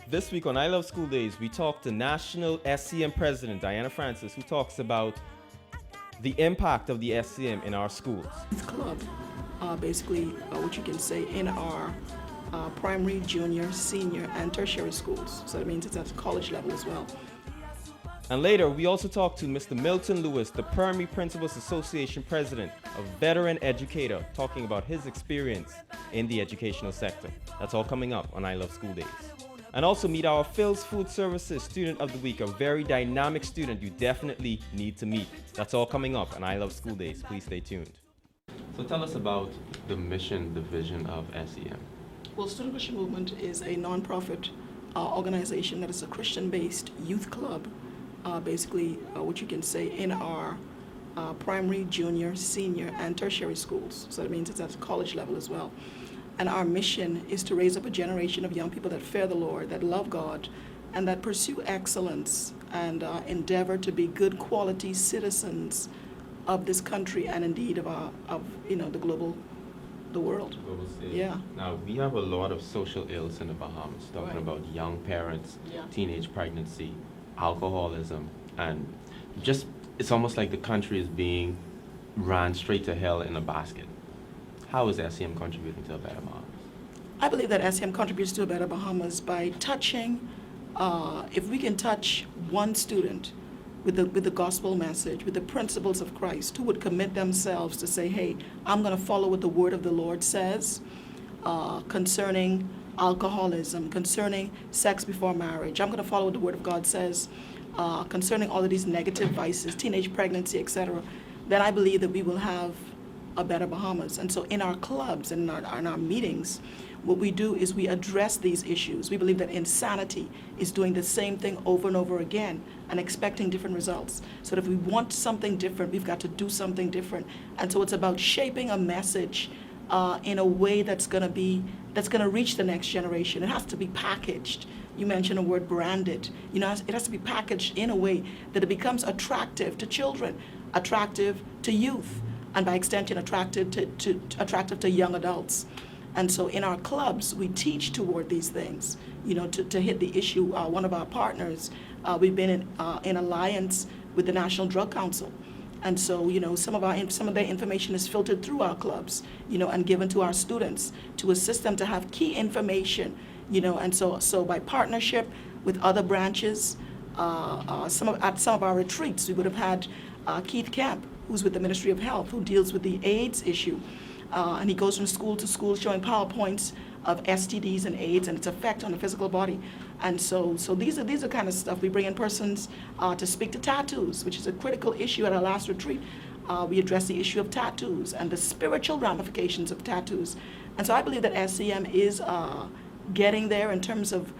This week on I Love School Days, we talk to National SCM President Diana Francis, who talks about the impact of the SCM in our schools. Club, basically what you can say in our primary, junior, senior, and tertiary schools. So that means it's at college level as well. And later, we also talk to Mr. Milton Lewis, the Permy Principals Association President, a veteran educator, talking about his experience in the educational sector. That's all coming up on I Love School Days. And also meet our Phil's Food Services Student of the Week, a very dynamic student you definitely need to meet. That's all coming up on I Love School Days. Please stay tuned. So tell us about the mission, the vision of SEM. Well, Student Christian Movement is a nonprofit organization that is a Christian-based youth club, basically what you can say in our primary, junior, senior, and tertiary schools. So that means it's at college level as well. And our mission is to raise up a generation of young people that fear the Lord, that love God, and that pursue excellence and endeavor to be good quality citizens of this country and indeed of the world. Global stage. Yeah. Now, we have a lot of social ills in the Bahamas, talking Right. about young parents, Yeah. teenage pregnancy, alcoholism, and just it's almost like the country is being ran straight to hell in a basket. How is SEM contributing to a better Bahamas? I believe that SEM contributes to a better Bahamas by touching, if we can touch one student with the gospel message, with the principles of Christ, who would commit themselves to say, hey, I'm going to follow what the word of the Lord says concerning alcoholism, concerning sex before marriage. I'm going to follow what the word of God says concerning all of these negative vices, teenage pregnancy, etc. Then I believe that we will have a better Bahamas. And so in our clubs and in our meetings, what we do is we address these issues. We believe that insanity is doing the same thing over and over again and expecting different results. So that if we want something different, we've got to do something different. And so it's about shaping a message in a way that's going to reach the next generation. It has to be packaged. You mentioned the word branded. You know, it has to be packaged in a way that it becomes attractive to children, attractive to youth, and by extension attractive to young adults. And so in our clubs, we teach toward these things, you know, to hit the issue. One of our partners, we've been in alliance with the National Drug Council. And so, you know, some of their information is filtered through our clubs, you know, and given to our students to assist them to have key information, you know. And so by partnership with other branches, at some of our retreats, we would have had Keith Camp, who's with the Ministry of Health, who deals with the AIDS issue. And he goes from school to school showing PowerPoints of STDs and AIDS and its effect on the physical body. And so these are kind of stuff. We bring in persons to speak to tattoos, which is a critical issue at our last retreat. We address the issue of tattoos and the spiritual ramifications of tattoos. And so I believe that SCM is getting there in terms of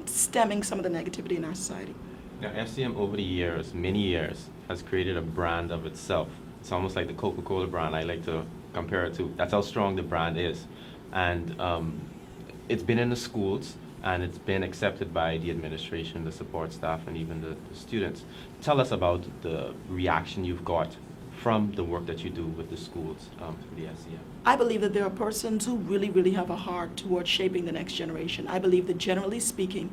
stemming some of the negativity in our society. Now, SCM over the years, many years, has created a brand of itself. It's almost like the Coca-Cola brand. I like to compare it to. That's how strong the brand is. And it's been in the schools, and it's been accepted by the administration, the support staff, and even the students. Tell us about the reaction you've got from the work that you do with the schools, the SCM. I believe that there are persons who really, really have a heart towards shaping the next generation. I believe that generally speaking,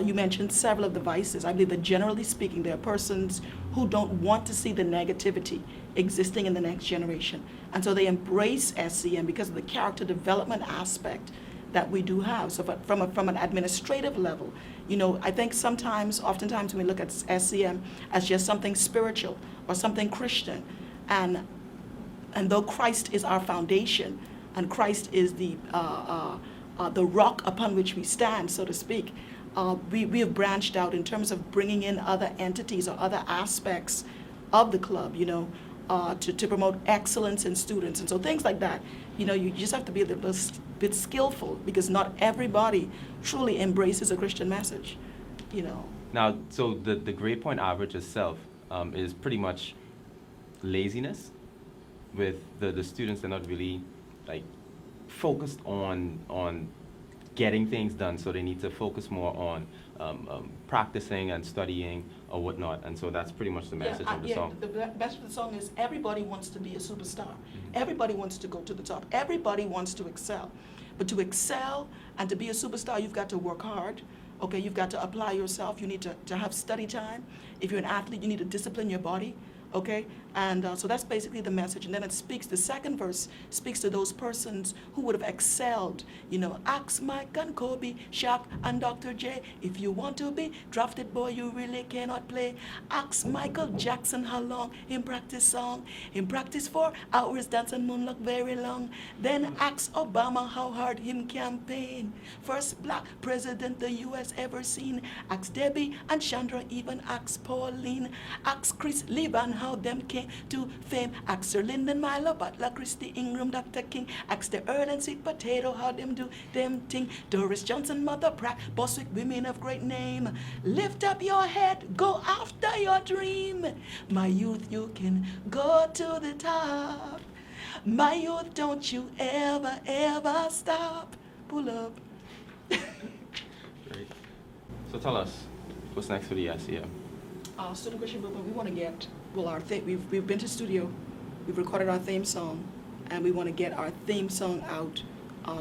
you mentioned several of the vices. I believe that generally speaking, there are persons who don't want to see the negativity existing in the next generation. And so they embrace SCM because of the character development aspect that we do have. So from an administrative level, you know, I think oftentimes when we look at SCM as just something spiritual or something Christian, and though Christ is our foundation and Christ is the rock upon which we stand, so to speak, we have branched out in terms of bringing in other entities or other aspects of the club, you know, to promote excellence in students. And so things like that, you know, you just have to be a little bit skillful because not everybody truly embraces a Christian message, you know. Now, so the grade point average itself is pretty much laziness with the students. They're not really like focused on getting things done, so they need to focus more on practicing and studying or whatnot, and so that's pretty much the message of the song. The message of the song is everybody wants to be a superstar. Everybody wants to go to the top. Everybody wants to excel. But to excel and to be a superstar, you've got to work hard. Okay, you've got to apply yourself. You need to have study time. If you're an athlete, you need to discipline your body. Okay, and so that's basically the message. And then it speaks, the second verse speaks to those persons who would have excelled. You know, ask Mike and Kobe, Shaq and Dr. J. If you want to be drafted, boy, you really cannot play. Ask Michael Jackson how long him practice song. Him practice 4 hours, dance and moonlock very long. Then ask Obama how hard him campaign. First black president the U.S. ever seen. Ask Debbie and Chandra, even ask Pauline. Ask Chris Liban how them came to fame. Ask Sir Lyndon Milo, Butler, Christy Ingram, Dr. King. Ask the Earl and Sweet Potato how them do them thing. Doris Johnson, Mother Pratt, Boswick, women of great name. Lift up your head, go after your dream. My youth, you can go to the top. My youth, don't you ever, ever stop. Pull up. Great. So tell us, what's next for the SEM? Student Christian Movement, we want to get, we've been to studio, we've recorded our theme song, and we want to get our theme song out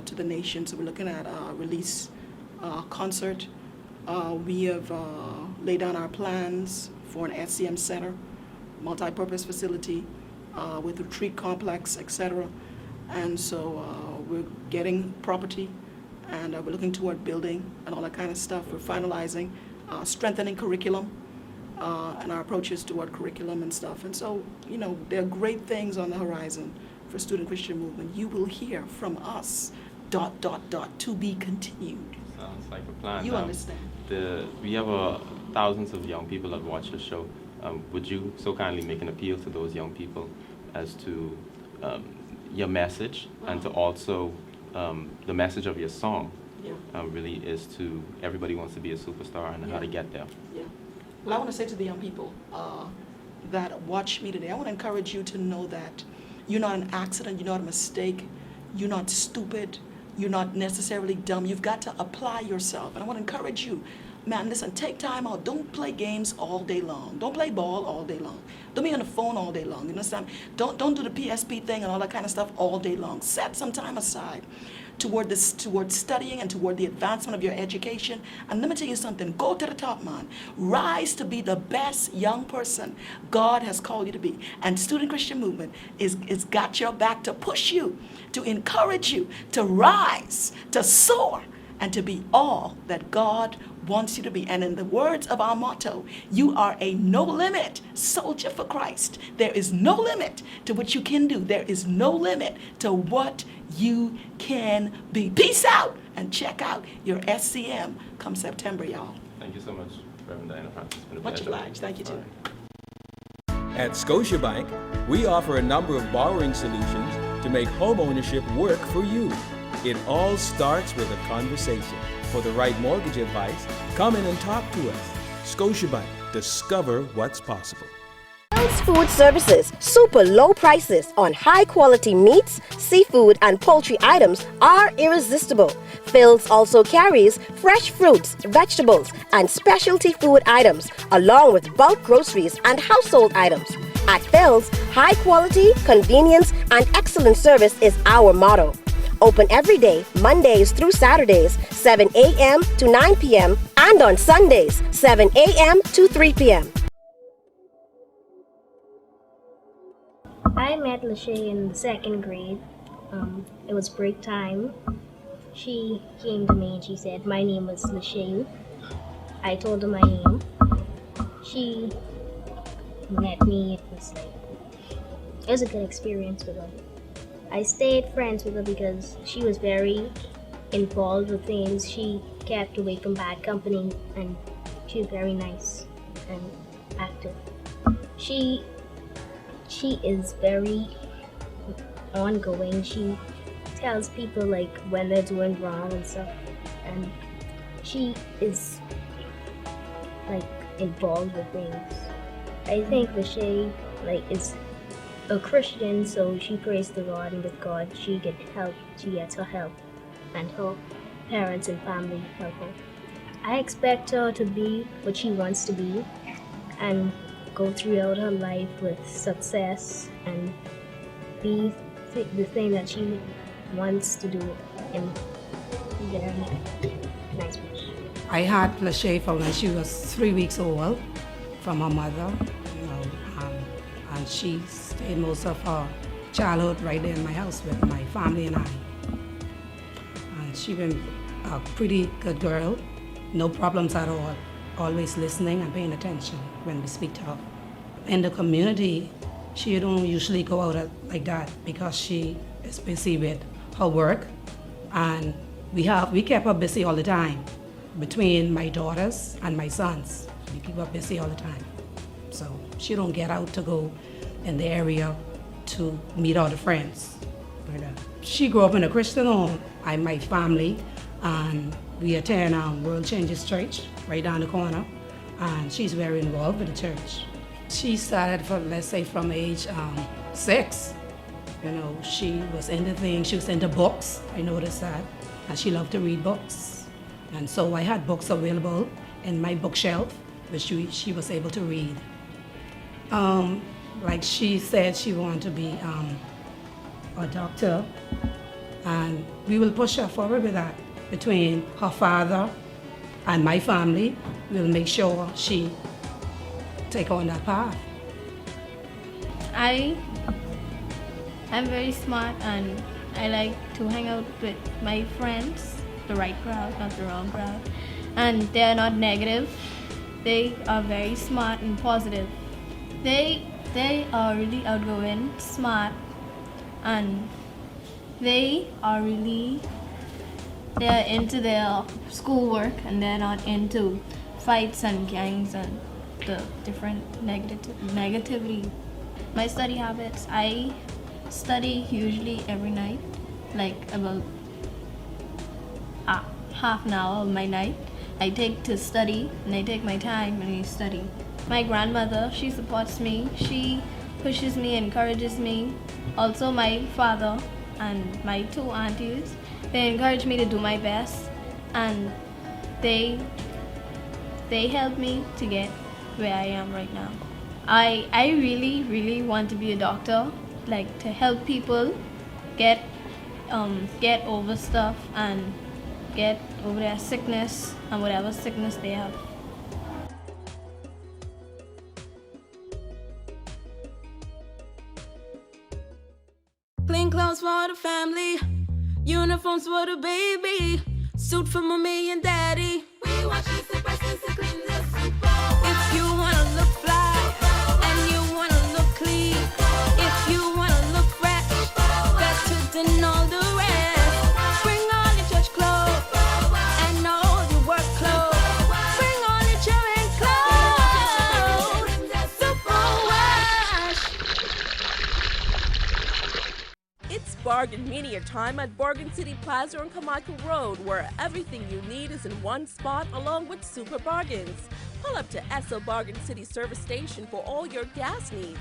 to the nation. So we're looking at a release concert. We have laid down our plans for an SCM center, multi-purpose facility with retreat complex, etc. And so we're getting property, and we're looking toward building and all that kind of stuff. We're finalizing, strengthening curriculum. And our approaches toward curriculum and stuff. And so, you know, there are great things on the horizon for Student Christian Movement. You will hear from us, ... to be continued. Sounds like a plan. You understand? We have thousands of young people that watch the show. Would you so kindly make an appeal to those young people as to your message and to also the message of your song? Yeah. Really is to everybody wants to be a superstar and how to get there. Yeah. Well, I want to say to the young people that watch me today, I want to encourage you to know that you're not an accident, you're not a mistake, you're not stupid, you're not necessarily dumb. You've got to apply yourself. And I want to encourage you, man, listen, take time out. Don't play games all day long. Don't play ball all day long. Don't be on the phone all day long. You understand? Don't do the PSP thing and all that kind of stuff all day long. Set some time aside toward studying and toward the advancement of your education. And let me tell you something, go to the top, man. Rise to be the best young person God has called you to be. And Student Christian Movement is got your back to push you, to encourage you, to rise, to soar, and to be all that God wants you to be. And in the words of our motto, you are a no-limit soldier for Christ. There is no limit to what you can do. There is no limit to what you can be. Peace out, and check out your SCM come September, y'all. Thank you so much, Reverend Diana Francis. It's been a Much pleasure. obliged. Thank you, too. At Scotiabank, we offer a number of borrowing solutions to make home ownership work for you. It all starts with a conversation. For the right mortgage advice, come in and talk to us. Scotiabank, discover what's possible. Phil's Food Services. Super low prices on high quality meats, seafood, and poultry items are irresistible. Phil's also carries fresh fruits, vegetables, and specialty food items, along with bulk groceries and household items. At Phil's, high quality, convenience, and excellent service is our motto. Open every day, Mondays through Saturdays, 7 a.m. to 9 p.m. and on Sundays, 7 a.m. to 3 p.m. I met Lachey in the second grade. It was break time. She came to me and she said my name was Lachey. I told her my name. She met me. It was a good experience with her. I stayed friends with her because she was very involved with things. She kept away from bad company, and she was very nice and active. She is very ongoing. She tells people like when they're doing wrong and stuff, and she is like involved with things. I think Lachey is a Christian, so she prays the Lord, and with God she gets help. She gets her help, and her parents and family help her. I expect her to be what she wants to be and go throughout her life with success and be the thing that she wants to do in very nice way. I had Lachey from when she was 3 weeks old from her mother, and she stayed most of her childhood right there in my house with my family and I. And she been a pretty good girl, no problems at all, always listening and paying attention when we speak to her. In the community, she don't usually go out like that because she is busy with her work, and we kept her busy all the time. Between my daughters and my sons, we keep her busy all the time. So she don't get out to go in the area to meet other friends. She grew up in a Christian home. I'm my family, and we attend World Changes Church right down the corner, and she's very involved with the church. She started from, let's say, from age 6. She was into things. She was into books. I noticed that, and she loved to read books. And so I had books available in my bookshelf, which she was able to read. Like she said, she wanted to be a doctor, and we will push her forward with that. Between her father and my family, we'll make sure she take on that path. I'm very smart, and I like to hang out with my friends, the right crowd, not the wrong crowd. And they are not negative. They are very smart and positive. They are really outgoing, smart, and they're into their schoolwork, and they're not into fights and gangs and the different negativity. My study habits, I study usually every night, like about half an hour of my night I take to study, and I take my time and I study. My grandmother, she supports me, she pushes me, encourages me. Also my father and my 2 aunties, they encourage me to do my best, and they help me to get where I am right now. I really, really want to be a doctor, like to help people get over stuff and get over their sickness and whatever sickness they have. Clean clothes for the family, uniforms for the baby, suit for mommy and daddy. We wash the suppressors to clean the super. If you wanna look fly and you wanna look clean, if you wanna look fresh, better than all the rest. Bring all your church clothes and all your work clothes. Bring all your children clothes. Super wash. It's bargain mania time at Bargain City Plaza on Carmichael Road, where everything you need is in one spot along with super bargains. Pull up to Esso Bargain City Service Station for all your gas needs.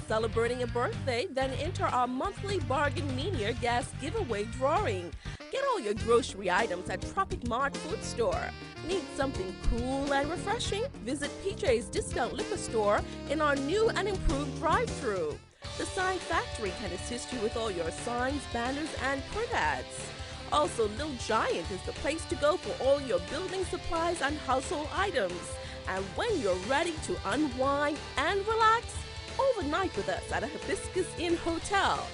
Celebrating a birthday? Then enter our monthly Bargain Mania gas giveaway drawing. Get all your grocery items at Tropic Mart Food Store. Need something cool and refreshing? Visit PJ's Discount Liquor Store in our new and improved drive-thru. The Sign Factory can assist you with all your signs, banners, and print ads. Also, Little Giant is the place to go for all your building supplies and household items. And when you're ready to unwind and relax, overnight with us at a Hibiscus Inn Hotel.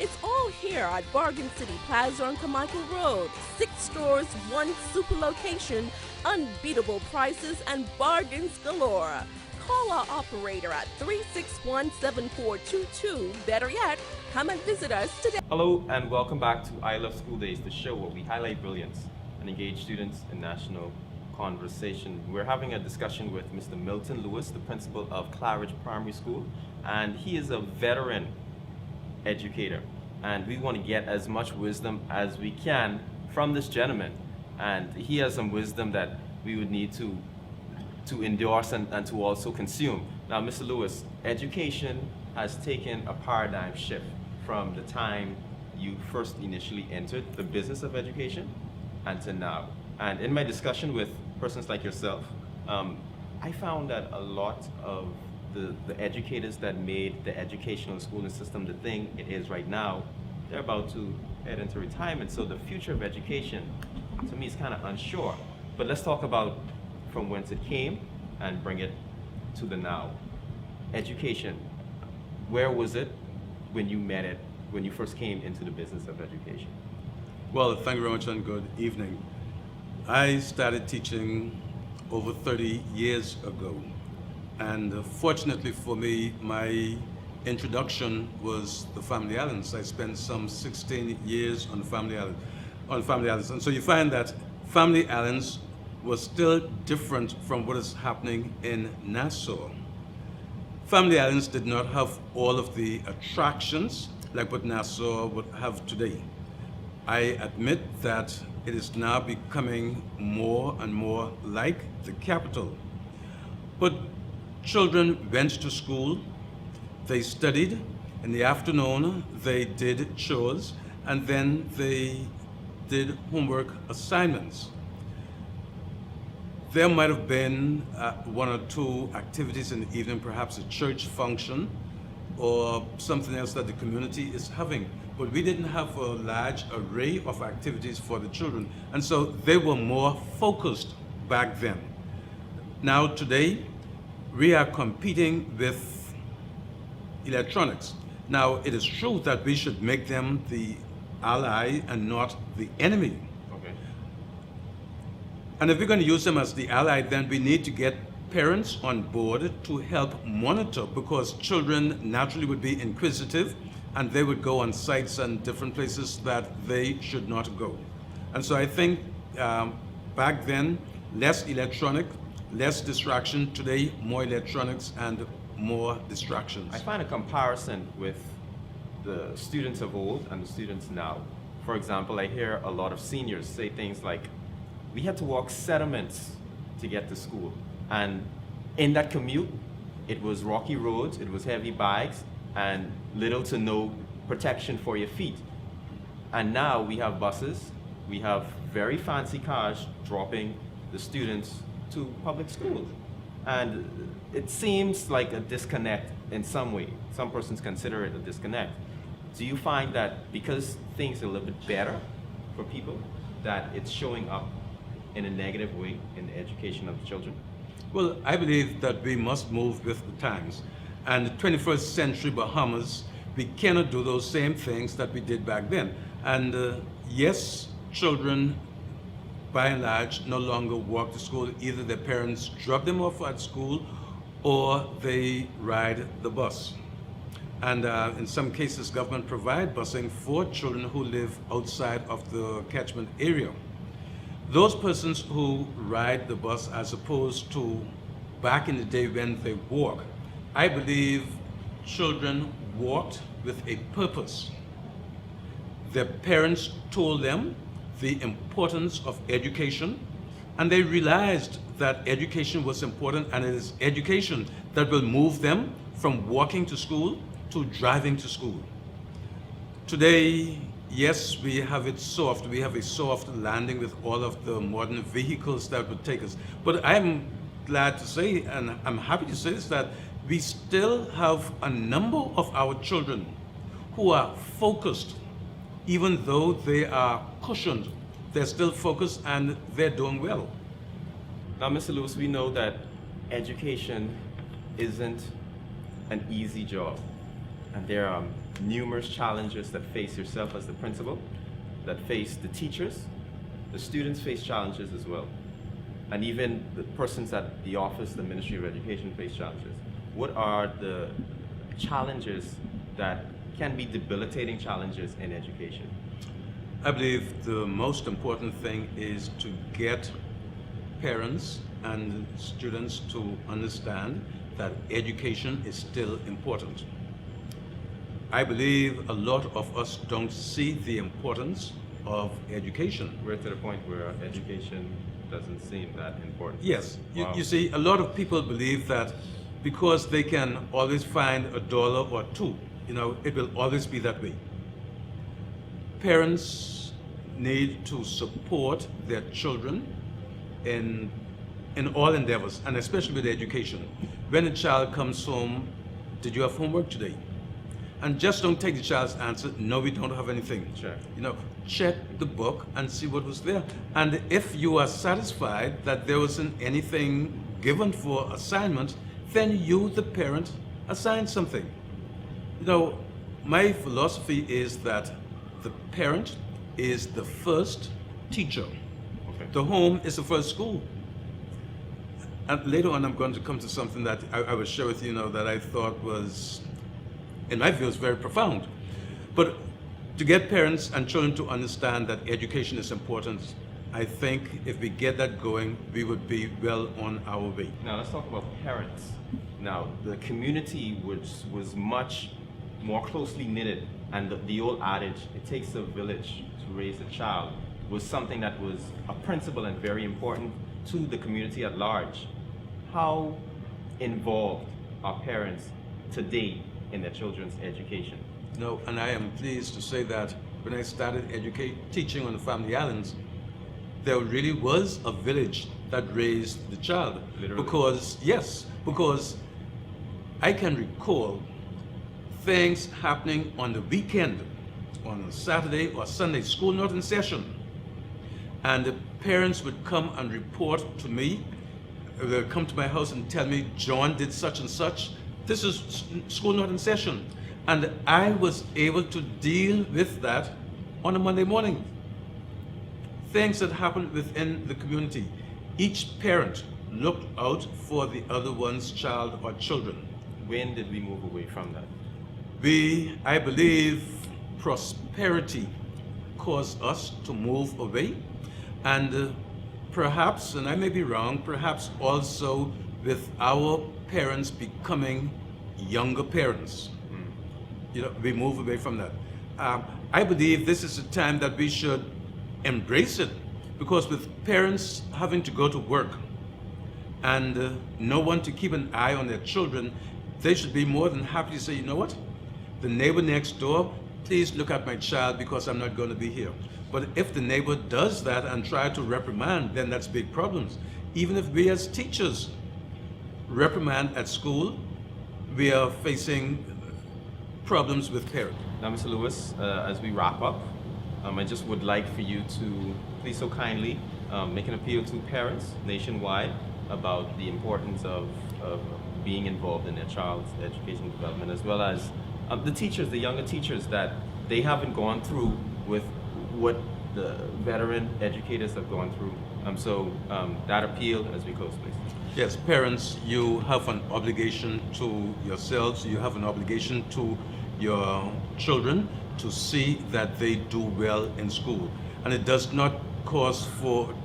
It's all here at Bargain City Plaza on Carmichael Road. 6 stores, 1 super location, unbeatable prices, and bargains galore. Call our operator at 361-7422. Better yet, come and visit us today. Hello and welcome back to I Love School Days, the show where we highlight brilliance and engage students in national conversation. We're having a discussion with Mr. Milton Lewis, the principal of Claridge Primary School, and he is a veteran educator, and we want to get as much wisdom as we can from this gentleman, and he has some wisdom that we would need to endorse and to also consume. Now, Mr. Lewis, education has taken a paradigm shift from the time you first initially entered the business of education and to now. And in my discussion with persons like yourself, I found that a lot of the educators that made the educational schooling system the thing it is right now, they're about to head into retirement. So the future of education, to me, is kind of unsure. But let's talk about from whence it came and bring it to the now. Education. Where was it when you met it, when you first came into the business of education? Well, thank you very much and good evening. I started teaching over 30 years ago. And fortunately for me, my introduction was the Family Islands. I spent some 16 years on Family Islands. And so you find that Family Islands was still different from what is happening in Nassau. Family Islands did not have all of the attractions like what Nassau would have today. I admit that it is now becoming more and more like the capital. But children went to school, they studied, in the afternoon they did chores, and then they did homework assignments. There might have been one or two activities in the evening, perhaps a church function or something else that the community is having. But we didn't have a large array of activities for the children. And so they were more focused back then. Now today, we are competing with electronics. Now it is true that we should make them the ally and not the enemy. And if we're going to use them as the ally, then we need to get parents on board to help monitor, because children naturally would be inquisitive and they would go on sites and different places that they should not go. And so I think back then, less electronic, less distraction. Today, more electronics and more distractions. I find a comparison with the students of old and the students now. For example, I hear a lot of seniors say things like, we had to walk settlements to get to school. And in that commute, it was rocky roads, it was heavy bags, and little to no protection for your feet. And now we have buses, we have very fancy cars dropping the students to public schools. And it seems like a disconnect in some way. Some persons consider it a disconnect. Do you find that because things are a little bit better for people, that it's showing up in a negative way in the education of the children? Well, I believe that we must move with the times. And the 21st century Bahamas, we cannot do those same things that we did back then. And yes, children, by and large, no longer walk to school. Either their parents drop them off at school or they ride the bus. And in some cases, government provide busing for children who live outside of the catchment area. Those persons who ride the bus as opposed to back in the day when they walk, I believe children walked with a purpose. Their parents told them the importance of education, and they realized that education was important, and it is education that will move them from walking to school to driving to school. Today, yes, we have it soft. We have a soft landing with all of the modern vehicles that would take us. But I'm glad to say, and I'm happy to say this, that we still have a number of our children who are focused, even though they are cushioned. They're still focused and they're doing well. Now, Mr. Lewis, we know that education isn't an easy job. And there are numerous challenges that face yourself as the principal, that face the teachers. The students face challenges as well. And even the persons at the office, the Ministry of Education, face challenges. What are the challenges that can be debilitating challenges in education? I believe the most important thing is to get parents and students to understand that education is still important. I believe a lot of us don't see the importance of education. We're to the point where education doesn't seem that important. Yes. Wow. You see, a lot of people believe that because they can always find $1 or $2, it will always be that way. Parents need to support their children in all endeavors, and especially with education. When a child comes home, did you have homework today? And just don't take the child's answer, no, we don't have anything. Sure. You know, check the book and see what was there. And if you are satisfied that there wasn't anything given for assignment, then you, the parent, assign something. You know, my philosophy is that the parent is the first teacher. Okay. The home is the first school. And later on, I'm going to come to something that I will share with you, that I thought was, in my view, is very profound. But to get parents and children to understand that education is important, I think if we get that going, we would be well on our way. Now let's talk about parents. Now the community was much more closely knitted, and the old adage, it takes a village to raise a child, was something that was a principle and very important to the community at large. How involved are parents today in their children's education? No, and I am pleased to say that when I started teaching on the family islands, there really was a village that raised the child. Literally. Because I can recall things happening on the weekend, on a Saturday or Sunday, school not in session. And the parents would come and report to me. They would come to my house and tell me, John did such and such. This is school not in session. And I was able to deal with that on a Monday morning. Things that happened within the community. Each parent looked out for the other one's child or children. When did we move away from that? I believe, prosperity caused us to move away. And perhaps, and I may be wrong, perhaps also with our parents becoming younger parents. We move away from that. I believe this is a time that we should embrace it, because with parents having to go to work and no one to keep an eye on their children, they should be more than happy to say, you know what? The neighbor next door, please look at my child because I'm not going to be here. But if the neighbor does that and try to reprimand, then that's big problems. Even if we as teachers reprimand at school, we are facing problems with parents. Now, Mr. Lewis, as we wrap up, I just would like for you to please so kindly make an appeal to parents nationwide about the importance of being involved in their child's education development, as well as the teachers, the younger teachers, that they haven't gone through with what the veteran educators have gone through. So that appeal as we close, please. Yes, parents, you have an obligation to yourselves, you have an obligation to your children to see that they do well in school. And it does not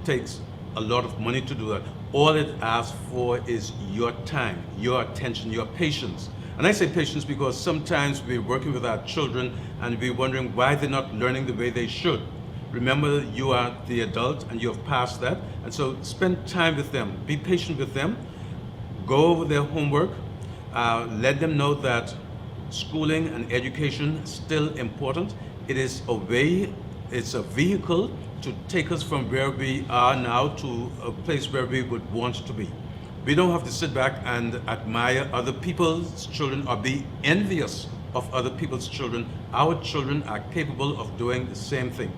takes a lot of money to do that. All it asks for is your time, your attention, your patience. And I say patience because sometimes we're working with our children and we're wondering why they're not learning the way they should. Remember, you are the adult and you have passed that. And so spend time with them, be patient with them, go over their homework, let them know that schooling and education is still important. It is a way, it's a vehicle to take us from where we are now to a place where we would want to be. We don't have to sit back and admire other people's children or be envious of other people's children. Our children are capable of doing the same thing.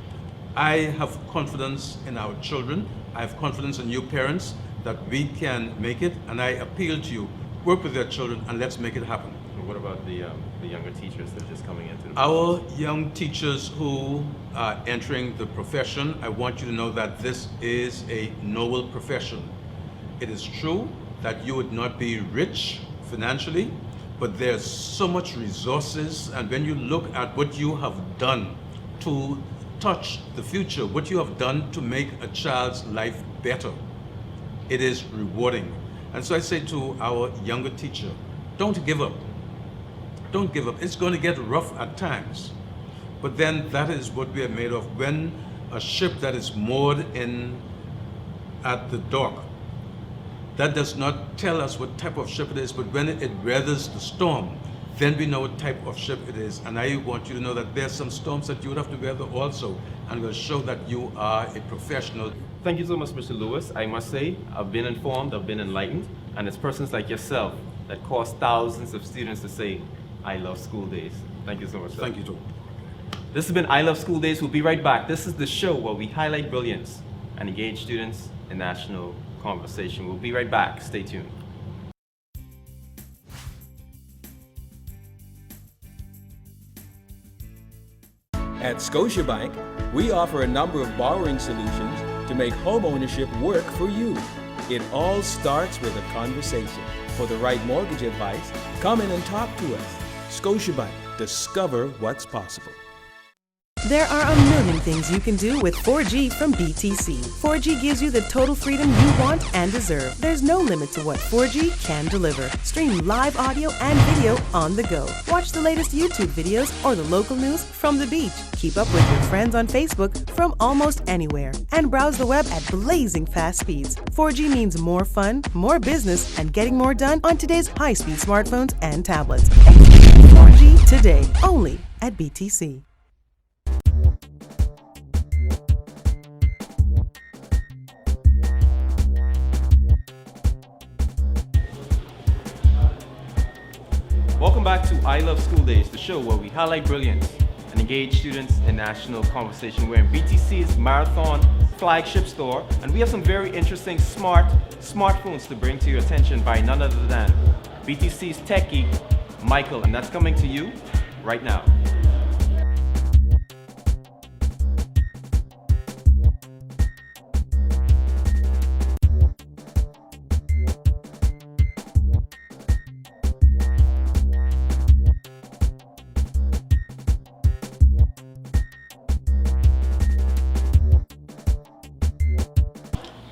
I have confidence in our children. I have confidence in you parents that we can make it, and I appeal to you, work with your children and let's make it happen. What about the younger teachers that are just coming into the Our young teachers who are entering the profession, I want you to know that this is a noble profession. It is true that you would not be rich financially, but there's so much resources, and when you look at what you have done to touch the future, what you have done to make a child's life better, it is rewarding. And so I say to our younger teacher, don't give up. Don't give up. It's going to get rough at times, but then that is what we are made of. When a ship that is moored at the dock, that does not tell us what type of ship it is, but when it weathers the storm, then we know what type of ship it is. And I want you to know that there's some storms that you would have to weather also, and will show that you are a professional. Thank you so much, Mr. Lewis. I must say, I've been informed, I've been enlightened, and it's persons like yourself that cause thousands of students to say, I love school days. Thank you so much, sir. Thank you, too. This has been I Love School Days. We'll be right back. This is the show where we highlight brilliance and engage students in national conversation. We'll be right back. Stay tuned. At Scotiabank, we offer a number of borrowing solutions to make home ownership work for you. It all starts with a conversation. For the right mortgage advice, come in and talk to us. Scotiabank, discover what's possible. There are a million things you can do with 4G from BTC. 4G gives you the total freedom you want and deserve. There's no limit to what 4G can deliver. Stream live audio and video on the go. Watch the latest YouTube videos or the local news from the beach. Keep up with your friends on Facebook from almost anywhere. And browse the web at blazing fast speeds. 4G means more fun, more business, and getting more done on today's high-speed smartphones and tablets. 4G today, only at BTC. Welcome back to I Love School Days, the show where we highlight brilliance and engage students in national conversation. We're in BTC's Marathon flagship store, and we have some very interesting smartphones to bring to your attention by none other than BTC's tech geek, Michael, and that's coming to you right now.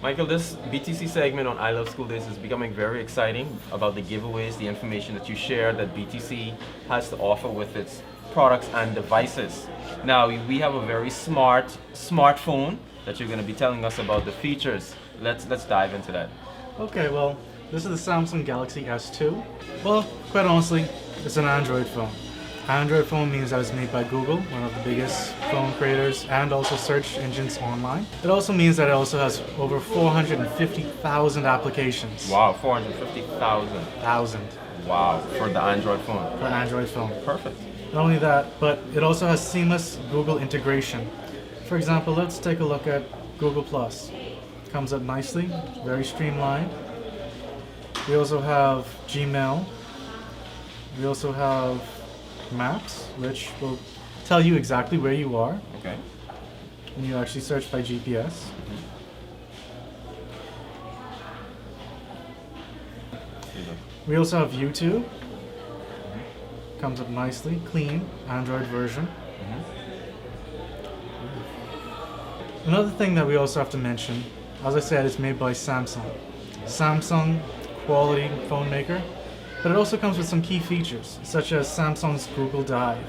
Michael, this BTC segment on I Love School Days is becoming very exciting about the giveaways, the information that you share that BTC has to offer with its products and devices. Now, we have a very smartphone that you're going to be telling us about the features. Let's dive into that. Okay, well, this is the Samsung Galaxy S2. Well, quite honestly, it's an Android phone. Android phone means that it's made by Google, one of the biggest phone creators and also search engines online. It also means that it also has over 450,000 applications. Wow, 450,000. Wow, for the Android phone. For an Android phone. Perfect. Not only that, but it also has seamless Google integration. For example, let's take a look at Google+. Comes up nicely, very streamlined. We also have Gmail. We also have Maps, which will tell you exactly where you are. Okay. When you actually search by GPS. We also have YouTube. Comes up nicely, clean, Android version. Another thing that we also have to mention, as I said, it's made by Samsung. Samsung, quality phone maker. But it also comes with some key features, such as Samsung's Google Drive.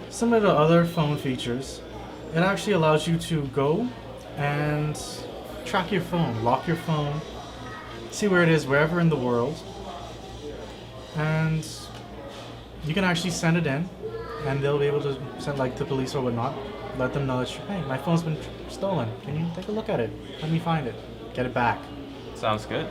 Similar to other phone features, it actually allows you to go and track your phone, lock your phone, see where it is wherever in the world, and you can actually send it in, and they'll be able to send like the police or whatnot, let them know that, hey, my phone's been stolen. Can you take a look at it? Let me find it. Get it back. Sounds good.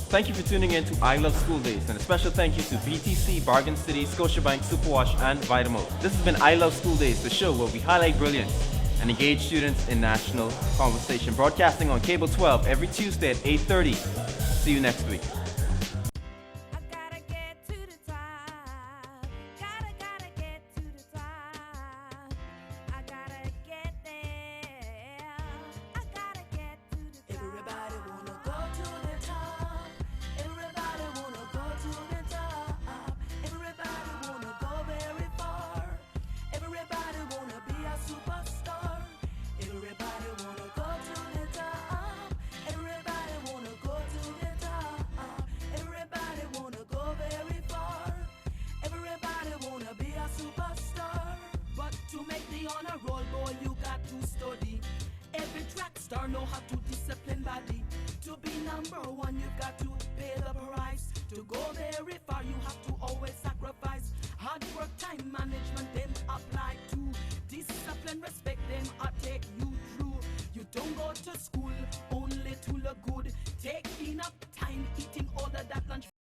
Thank you for tuning in to I Love School Days, and a special thank you to BTC, Bargain City, Scotiabank, Superwash, and Vitamalt. This has been I Love School Days, the show where we highlight brilliance and engage students in national conversation, broadcasting on Cable 12 every Tuesday at 8:30. See you next week. Everybody wanna go to the top. or know how to discipline body. To be number one, you've got to pay the price. To go very far, you have to always sacrifice. Hard work, time management,